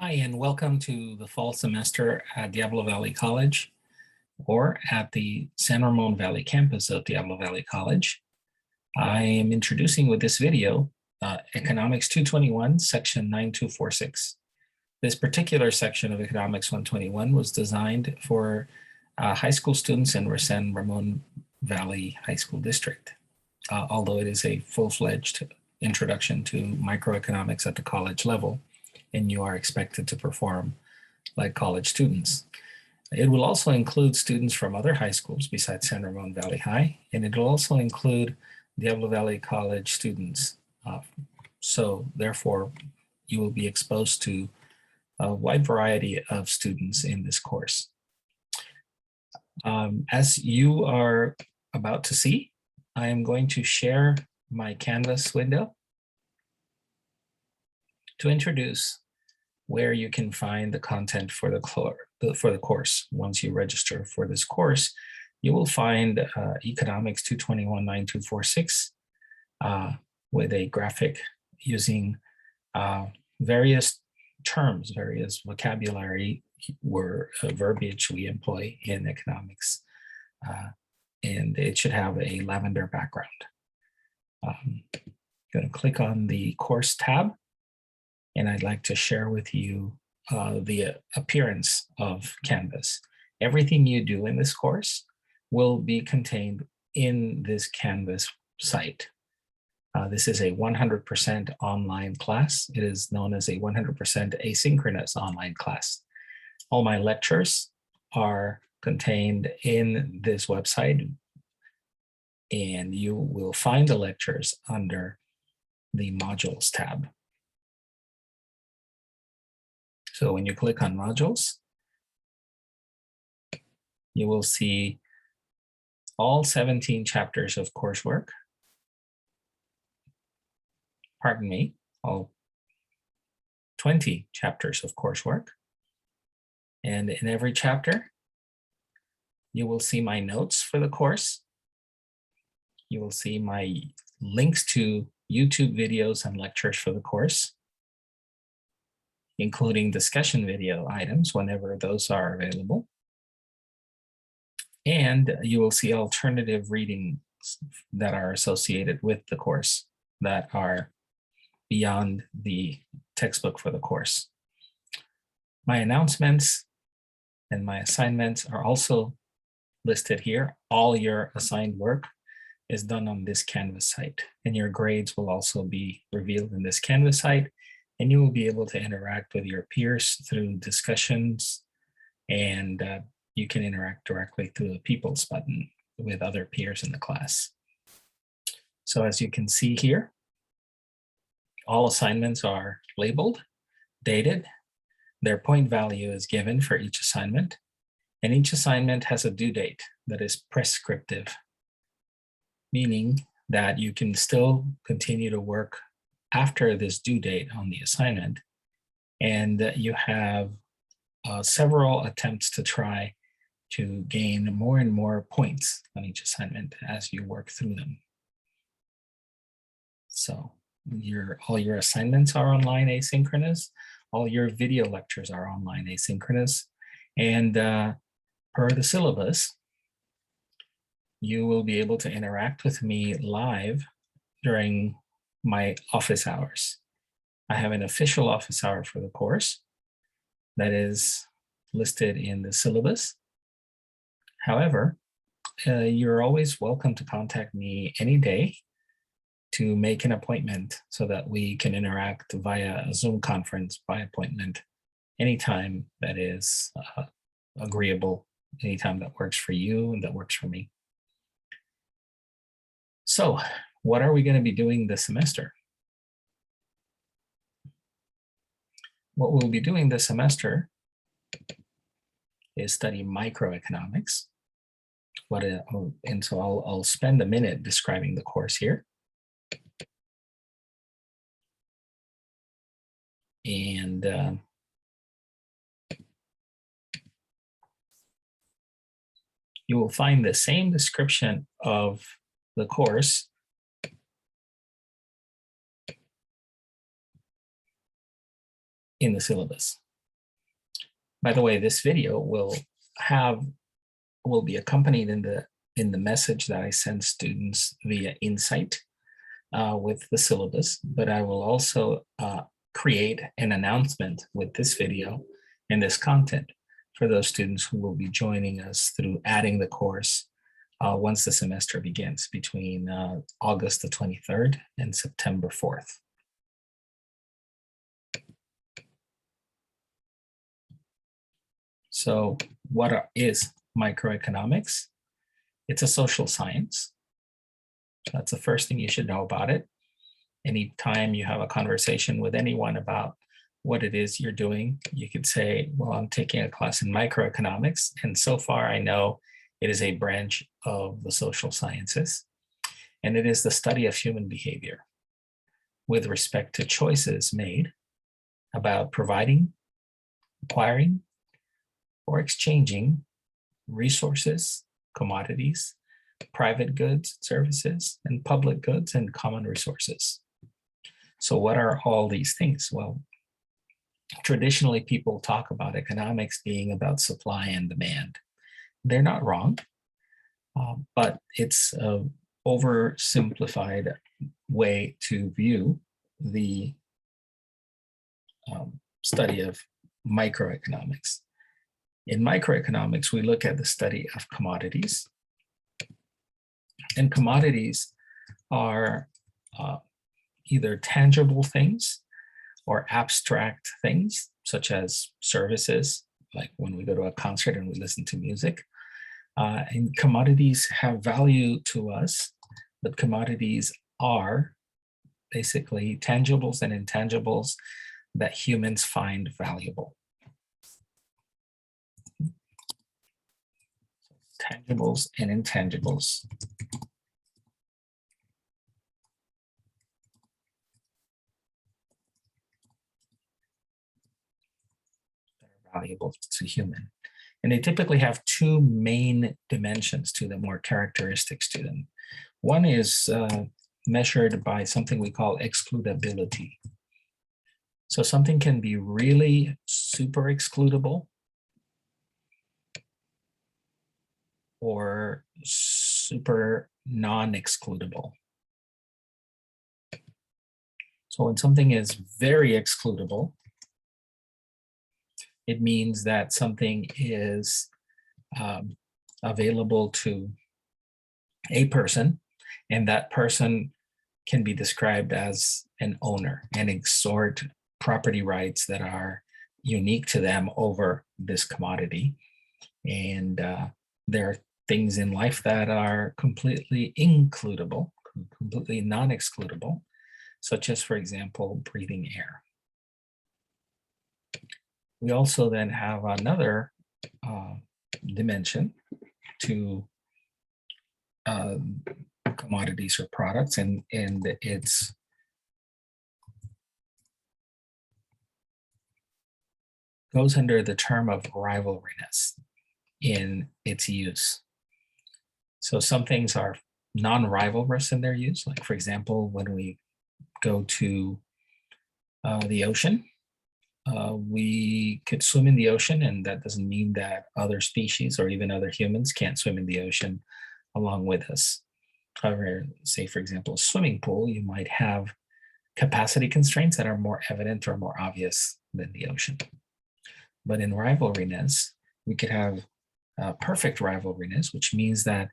Hi, and welcome to the fall semester at Diablo Valley College or at the San Ramon Valley campus of Diablo Valley College. I am introducing with this video Economics 221, section 9246. This particular section of Economics 121 was designed for high school students in San Ramon Valley High School District, although it is a full-fledged introduction to microeconomics at the college level, and you are expected to perform like college students. It will also include students from other high schools besides San Ramon Valley High, and it will also include Diablo Valley College students. So therefore, you will be exposed to a wide variety of students in this course. As you are about to see, I am going to share my Canvas window to introduce where you can find the content for the course. Once you register for this course, you will find Economics 221 9246 with a graphic using various terms, various vocabulary verbiage we employ in economics. And it should have a lavender background. I'm going to click on the course tab, and I'd like to share with you the appearance of Canvas. Everything you do in this course will be contained in this Canvas site. This is a 100% online class. It is known as a 100% asynchronous online class. All my lectures are contained in this website, and you will find the lectures under the modules tab. So when you click on modules, you will see all 17 chapters of coursework. Pardon me, all 20 chapters of coursework. And in every chapter, you will see my notes for the course. You will see my links to YouTube videos and lectures for the course, including discussion video items whenever those are available. And you will see alternative readings that are associated with the course that are beyond the textbook for the course. My announcements and my assignments are also listed here. All your assigned work is done on this Canvas site, and your grades will also be revealed in this Canvas site, and you will be able to interact with your peers through discussions, and you can interact directly through the People's button with other peers in the class. So as you can see here, all assignments are labeled, dated, their point value is given for each assignment, and each assignment has a due date that is prescriptive, meaning that you can still continue to work after this due date on the assignment, and you have several attempts to try to gain more and more points on each assignment as you work through them. So all your assignments are online asynchronous, all your video lectures are online asynchronous, and per the syllabus, you will be able to interact with me live during my office hours. I have an official office hour for the course that is listed in the syllabus. However, you're always welcome to contact me any day to make an appointment so that we can interact via a Zoom conference by appointment anytime that is agreeable, anytime that works for you and that works for me. So what are we going to be doing this semester? What we'll be doing this semester is study microeconomics. And so I'll spend a minute describing the course here. And you will find the same description of the course in the syllabus. By the way, this video will be accompanied in the message that I send students via Insight with the syllabus, but I will also create an announcement with this video and this content for those students who will be joining us through adding the course once the semester begins between August the 23rd and September 4th. So what is microeconomics? It's a social science. That's the first thing you should know about it. Anytime you have a conversation with anyone about what it is you're doing, you could say, well, I'm taking a class in microeconomics, and so far I know it is a branch of the social sciences, and it is the study of human behavior with respect to choices made about providing, acquiring, or exchanging resources, commodities, private goods, services, and public goods and common resources. So what are all these things? Well, traditionally people talk about economics being about supply and demand. They're not wrong, but it's an oversimplified way to view the study of microeconomics. In microeconomics, we look at the study of commodities. And commodities are either tangible things or abstract things, such as services, like when we go to a concert and we listen to music. And commodities have value to us, but commodities are basically tangibles and intangibles that humans find valuable. Tangibles and intangibles. That are valuable to human. And they typically have two main dimensions to them, or characteristics to them. One is measured by something we call excludability. So something can be really super excludable or super non-excludable. So when something is very excludable, it means that something is available to a person, and that person can be described as an owner and exert property rights that are unique to them over this commodity. And there are things in life that are completely includable, completely non-excludable, such as, for example, breathing air. We also then have another dimension to commodities or products, and it's goes under the term of rivalryness in its use. So some things are non-rivalrous in their use, like for example, when we go to the ocean, we could swim in the ocean, and that doesn't mean that other species or even other humans can't swim in the ocean along with us. However, say for example, a swimming pool, you might have capacity constraints that are more evident or more obvious than the ocean. But in rivalryness, we could have perfect rivalryness, which means that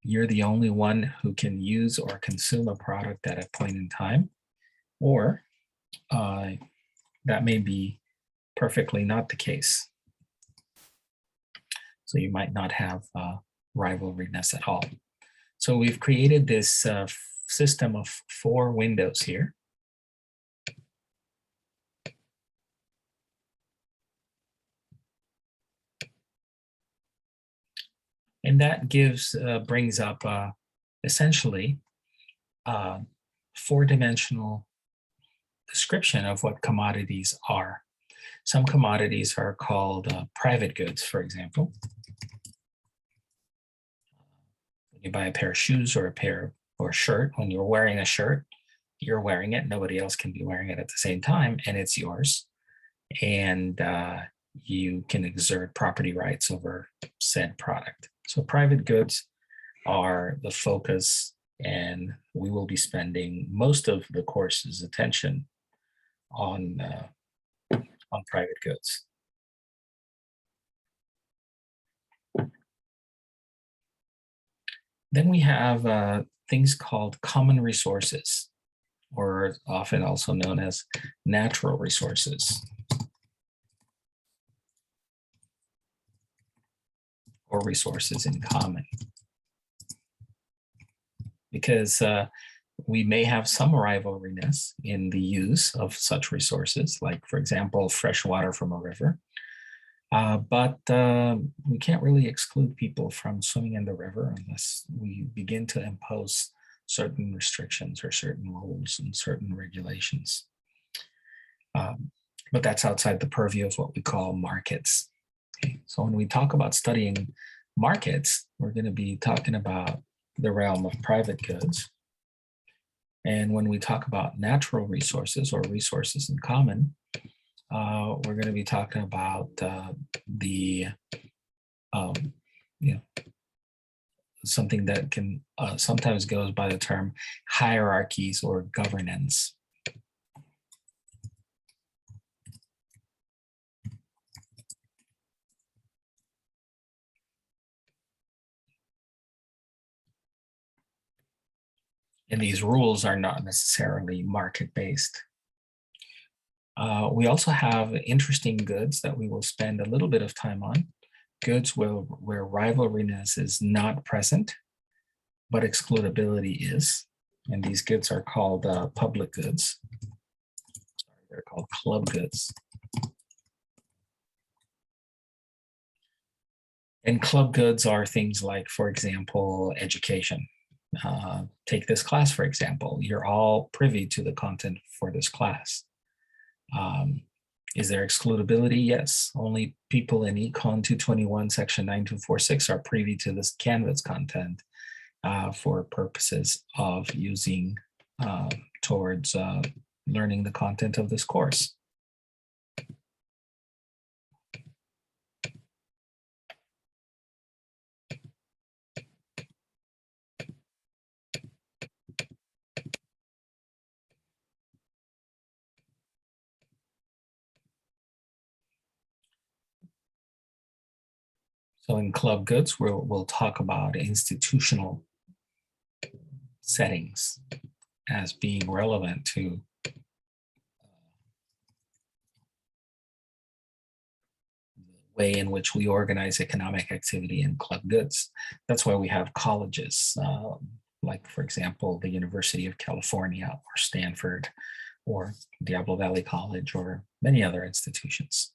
you're the only one who can use or consume a product at a point in time, or that may be perfectly not the case. So you might not have rivalryness at all. So we've created this system of 4 windows here. And that brings up essentially a 4-dimensional description of what commodities are. Some commodities are called private goods, for example. When you buy a pair of shoes or a shirt, when you're wearing a shirt, you're wearing it. Nobody else can be wearing it at the same time, and it's yours. And you can exert property rights over said product. So private goods are the focus, and we will be spending most of the course's attention on private goods. Then we have things called common resources, or often also known as natural resources, or resources in common. Because we may have some rivalryness in the use of such resources, like, for example, fresh water from a river. But we can't really exclude people from swimming in the river unless we begin to impose certain restrictions or certain rules and certain regulations. But that's outside the purview of what we call markets. Okay. So when we talk about studying markets, we're going to be talking about the realm of private goods. And when we talk about natural resources or resources in common, we're going to be talking about something that can sometimes goes by the term hierarchies or governance. And these rules are not necessarily market-based. We also have interesting goods that we will spend a little bit of time on. Goods where rivalryness is not present, but excludability is. And these goods are called public goods. They're called club goods. And club goods are things like, for example, education. Take this class, for example. You're all privy to the content for this class. Is there excludability? Yes. Only people in econ221 section 9246 are privy to this Canvas content for purposes of using towards learning the content of this course. So in club goods, we'll talk about institutional settings as being relevant to the way in which we organize economic activity in club goods. That's why we have colleges, like, for example, the University of California or Stanford or Diablo Valley College or many other institutions.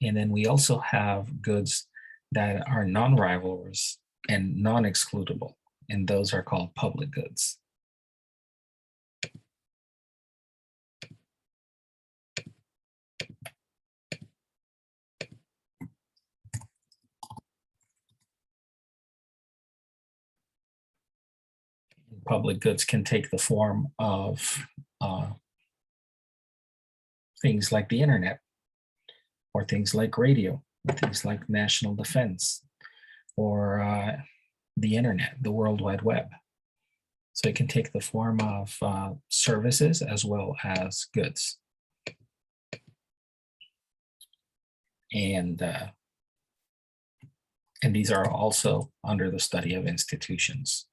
And then we also have goods that are non-rivalrous and non-excludable, and those are called public goods. Public goods can take the form of things like the internet, or things like radio, or things like national defense, or the internet, the World Wide Web. So it can take the form of services as well as goods. And these are also under the study of institutions.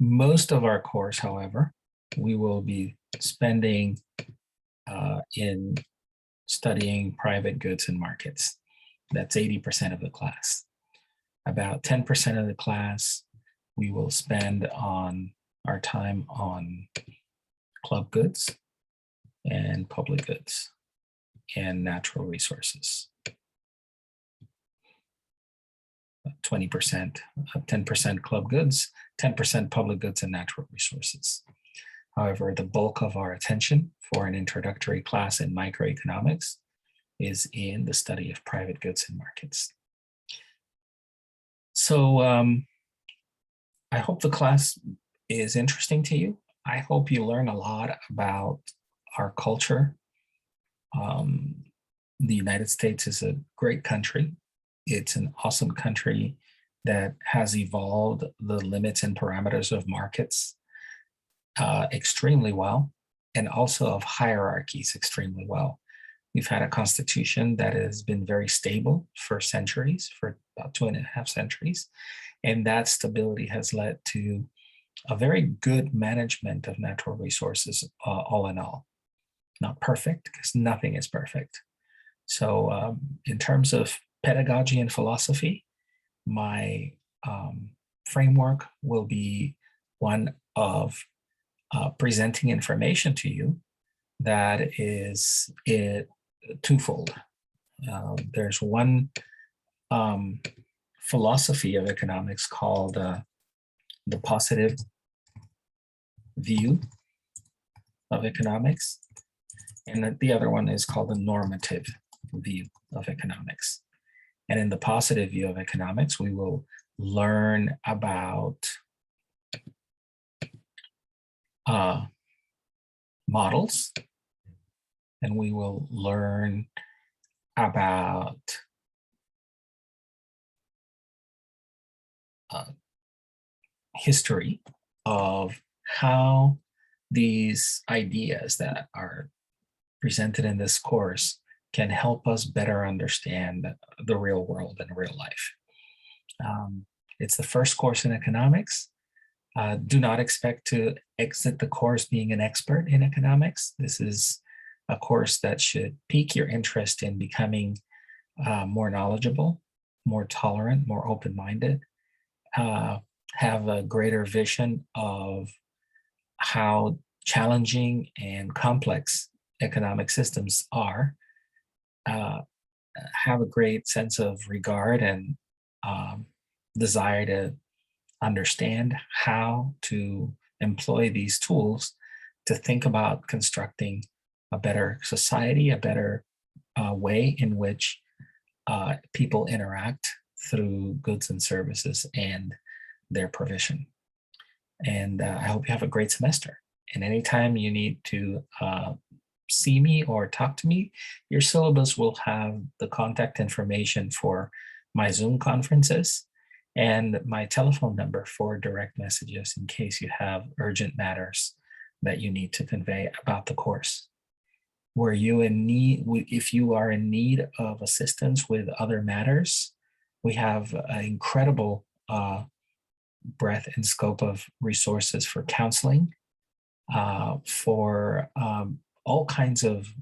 Most of our course, however, we will be spending in studying private goods and markets. That's 80% of the class. About 10% of the class we will spend on our time on club goods and public goods and natural resources. 20%, 10% club goods, 10% public goods and natural resources. However, the bulk of our attention for an introductory class in microeconomics is in the study of private goods and markets. So I hope the class is interesting to you. I hope you learn a lot about our culture. The United States is a great country. It's an awesome country that has evolved the limits and parameters of markets extremely well, and also of hierarchies extremely well. We've had a constitution that has been very stable for centuries, for about 2.5 centuries, and that stability has led to a very good management of natural resources, all in all. Not perfect, because nothing is perfect. So in terms of pedagogy and philosophy, my framework will be one of presenting information to you that is twofold. There's one philosophy of economics called the positive view of economics, and the other one is called the normative view of economics. And in the positive view of economics, we will learn about models, and we will learn about history of how these ideas that are presented in this course can help us better understand the real world and real life. It's the first course in economics. Do not expect to exit the course being an expert in economics. This is a course that should pique your interest in becoming more knowledgeable, more tolerant, more open-minded, have a greater vision of how challenging and complex economic systems are, have a great sense of regard and desire to understand how to employ these tools to think about constructing a better society, a better way in which people interact through goods and services and their provision. And I hope you have a great semester. And anytime you need to see me or talk to me, your syllabus will have the contact information for my Zoom conferences and my telephone number for direct messages in case you have urgent matters that you need to convey about the course. Were you in need, if you are in need of assistance with other matters, we have an incredible breadth and scope of resources for counseling, for all kinds of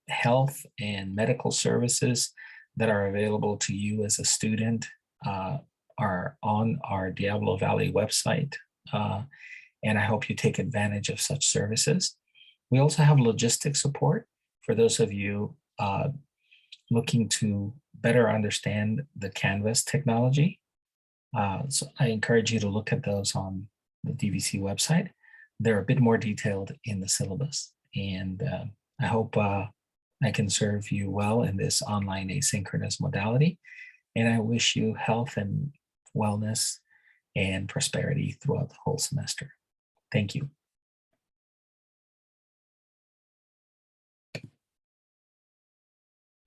health and medical services that are available to you as a student, are on our Diablo Valley website. And I hope you take advantage of such services. We also have logistics support for those of you looking to better understand the Canvas technology. So I encourage you to look at those on the DVC website. They're a bit more detailed in the syllabus, and I hope I can serve you well in this online asynchronous modality. And I wish you health and wellness and prosperity throughout the whole semester. Thank you.